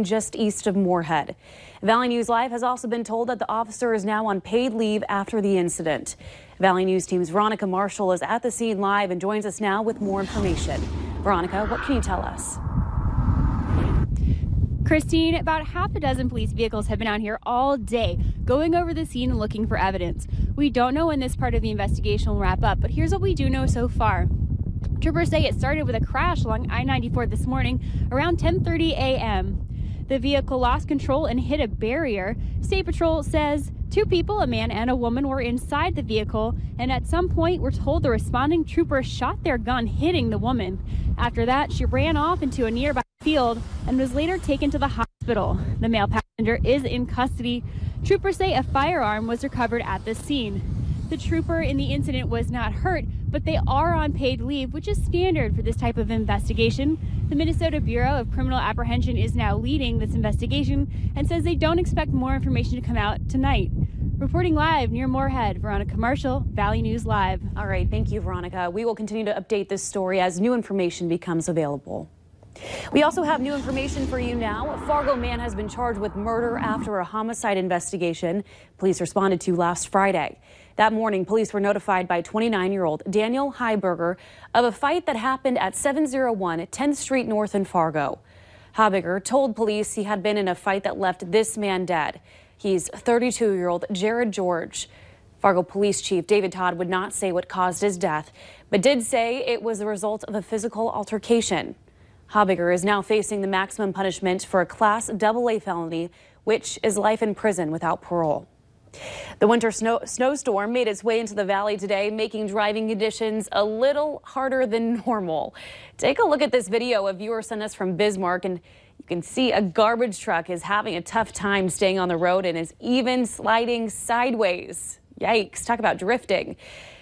just east of Moorhead. Valley News Live has also been told that the officer is now on paid leave after the incident. Valley News Team's Veronica Marshall is at the scene live and joins us now with more information. Veronica, what can you tell us? Christine, about half a dozen police vehicles have been out here all day, going over the scene and looking for evidence. We don't know when this part of the investigation will wrap up, but here's what we do know so far. Troopers say it started with a crash along I-94 this morning around 10:30 a.m. The vehicle lost control and hit a barrier. State Patrol says 2 people, a man and a woman, were inside the vehicle, and at some point we're told the responding trooper shot their gun, hitting the woman. After that, she ran off into a nearby field and was later taken to the hospital. The male passenger is in custody. Troopers say a firearm was recovered at the scene. The trooper in the incident was not hurt, but they are on paid leave, which is standard for this type of investigation. The Minnesota Bureau of Criminal Apprehension is now leading this investigation and says they don't expect more information to come out tonight. Reporting live near Moorhead, Veronica Marshall, Valley News Live. All right, thank you, Veronica. We will continue to update this story as new information becomes available. We also have new information for you now. A Fargo man has been charged with murder after a homicide investigation police responded to last Friday. That morning, police were notified by 29-year-old Daniel Heiberger of a fight that happened at 701 10th Street North in Fargo. Heiberger told police he had been in a fight that left this man dead. He's 32-year-old Jared George. Fargo Police Chief David Todd would not say what caused his death, but did say it was the result of a physical altercation. Heiberger is now facing the maximum punishment for a Class AA felony, which is life in prison without parole. The winter snowstorm made its way into the valley today, making driving conditions a little harder than normal. Take a look at this video a viewer sent us from Bismarck, and you can see a garbage truck is having a tough time staying on the road and is even sliding sideways. Yikes, talk about drifting.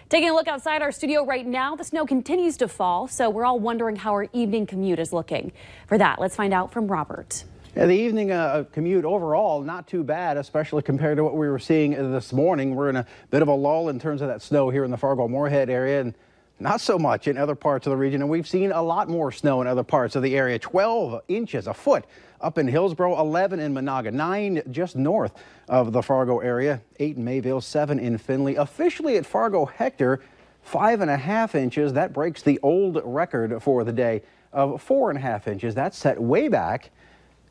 Taking a look outside our studio right now, the snow continues to fall, so we're all wondering how our evening commute is looking. For that, let's find out from Robert. Yeah, the evening commute overall, not too bad, especially compared to what we were seeing this morning. We're in a bit of a lull in terms of that snow here in the Fargo-Moorhead area, and not so much in other parts of the region. And we've seen a lot more snow in other parts of the area. 12 inches, a foot up in Hillsboro, 11 in Monaga, 9 just north of the Fargo area, 8 in Mayville, 7 in Findlay. Officially at Fargo-Hector, 5.5 inches. That breaks the old record for the day of 4.5 inches. That's set way back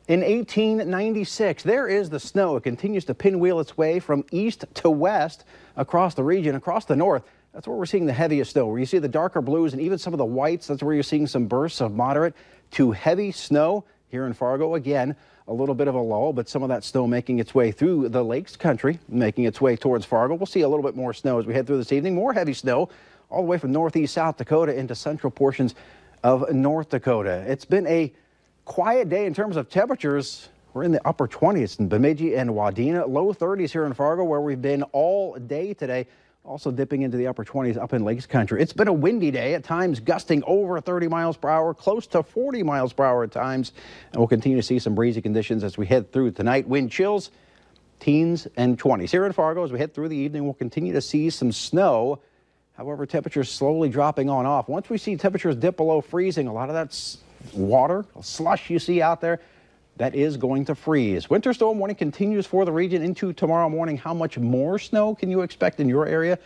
in 1896. There is the snow. It continues to pinwheel its way from east to west across the region, across the north. That's where we're seeing the heaviest snow. Where you see the darker blues and even some of the whites, that's where you're seeing some bursts of moderate to heavy snow here in Fargo. Again, a little bit of a lull, but some of that snow making its way through the Lakes country, making its way towards Fargo. We'll see a little bit more snow as we head through this evening. More heavy snow all the way from northeast South Dakota into central portions of North Dakota. It's been a quiet day in terms of temperatures. We're in the upper 20s in Bemidji and Wadena, low 30s here in Fargo, where we've been all day today. Also dipping into the upper 20s up in Lakes country. It's been a windy day, at times gusting over 30 miles per hour, close to 40 miles per hour at times. And we'll continue to see some breezy conditions as we head through tonight. Wind chills, teens and 20s. Here in Fargo, as we head through the evening, we'll continue to see some snow. However, temperatures slowly dropping on off. Once we see temperatures dip below freezing, a lot of that's water, slush you see out there, that is going to freeze. Winter storm warning continues for the region into tomorrow morning. How much more snow can you expect in your area?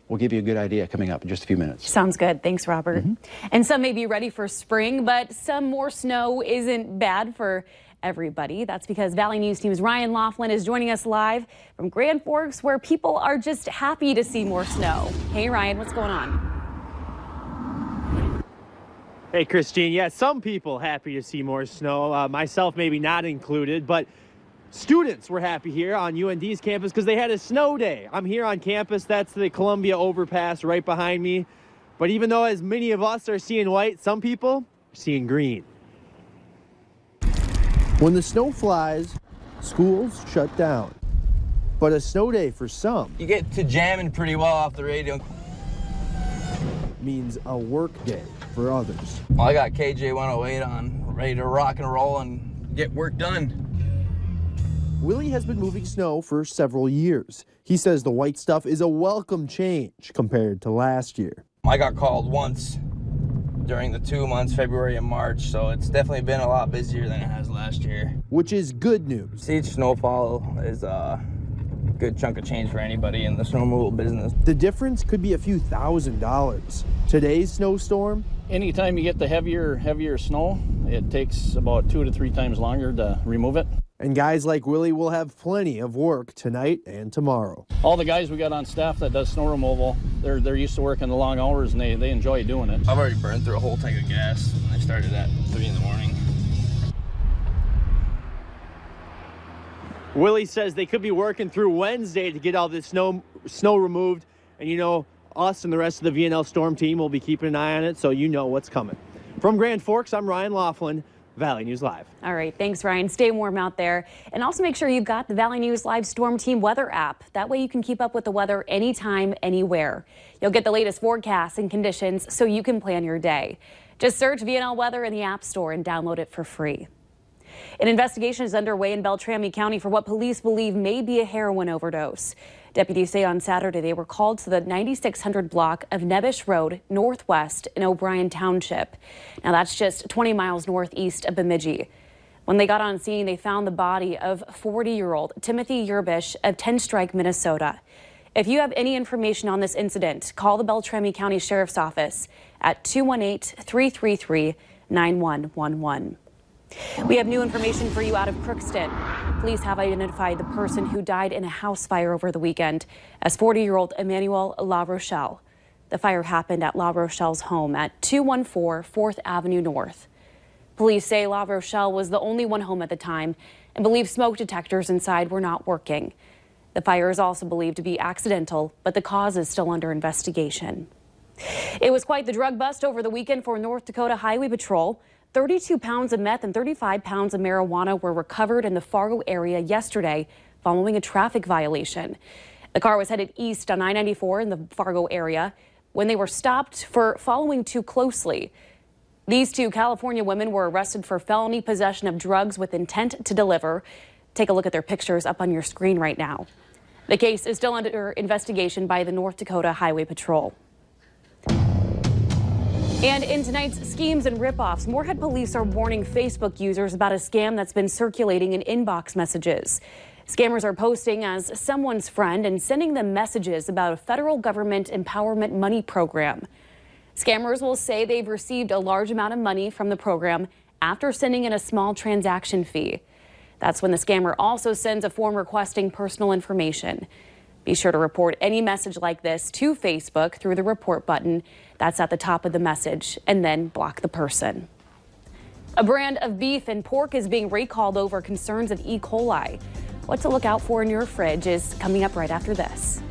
We'll give you a good idea coming up in just a few minutes. Sounds good. Thanks, Robert. And some may be ready for spring, but some more snow isn't bad for everybody. That's because Valley News Team's Ryan Laughlin is joining us live from Grand Forks, where people are just happy to see more snow. Hey, Ryan, what's going on? Hey, Christine. Yeah, some people happy to see more snow, myself maybe not included, but students were happy here on UND's campus because they had a snow day. I'm here on campus. That's the Columbia overpass right behind me. But even though as many of us are seeing white, some people are seeing green. When the snow flies, schools shut down. But a snow day for some, you get to jamming pretty well off the radio, means a work day for others. Well, I got KJ 108 on, ready to rock and roll and get work done. Willie has been moving snow for several years. He says the white stuff is a welcome change compared to last year. I got called once during the 2 months, February and March, so it's definitely been a lot busier than it has last year. Which is good news. Each snowfall is a good chunk of change for anybody in the snow removal business. The difference could be a few $1,000s. Today's snowstorm, anytime you get the heavier snow, it takes about 2 to 3 times longer to remove it. and guys like Willie will have plenty of work tonight and tomorrow. All the guys we got on staff that does snow removal, they're used to working the long hours and they enjoy doing it. I've already burned through a whole tank of gas when I started at 3 in the morning. Willie says they could be working through Wednesday to get all this snow removed. And you know, us and the rest of the VNL Storm team will be keeping an eye on it, so you know what's coming. From Grand Forks, I'm Ryan Laughlin, Valley News Live. All right, thanks, Ryan. Stay warm out there. And also make sure you've got the Valley News Live Storm Team weather app. That way you can keep up with the weather anytime, anywhere. You'll get the latest forecasts and conditions so you can plan your day. Just search VNL Weather in the App Store and download it for free. An investigation is underway in Beltrami County for what police believe may be a heroin overdose. Deputies say on Saturday they were called to the 9600 block of Nebish Road Northwest in O'Brien Township. Now that's just 20 miles northeast of Bemidji. When they got on scene, they found the body of 40-year-old Timothy Yerbish of 10 Strike, Minnesota. If you have any information on this incident, call the Beltrami County Sheriff's Office at 218-333-9111. We have new information for you out of Crookston. Police have identified the person who died in a house fire over the weekend as 40-year-old Emmanuel La Rochelle. The fire happened at La Rochelle's home at 214 4th Avenue North. Police say La Rochelle was the only one home at the time and believe smoke detectors inside were not working. The fire is also believed to be accidental, but the cause is still under investigation. It was quite the drug bust over the weekend for North Dakota Highway Patrol. 32 pounds of meth and 35 pounds of marijuana were recovered in the Fargo area yesterday following a traffic violation. The car was headed east on I-94 in the Fargo area when they were stopped for following too closely. These two California women were arrested for felony possession of drugs with intent to deliver. Take a look at their pictures up on your screen right now. The case is still under investigation by the North Dakota Highway Patrol. And in tonight's schemes and ripoffs, Moorhead police are warning Facebook users about a scam that's been circulating in inbox messages. Scammers are posting as someone's friend and sending them messages about a federal government empowerment money program. Scammers will say they've received a large amount of money from the program after sending in a small transaction fee. That's when the scammer also sends a form requesting personal information. Be sure to report any message like this to Facebook through the report button that's at the top of the message, and then block the person. A brand of beef and pork is being recalled over concerns of E. coli. What to look out for in your fridge is coming up right after this.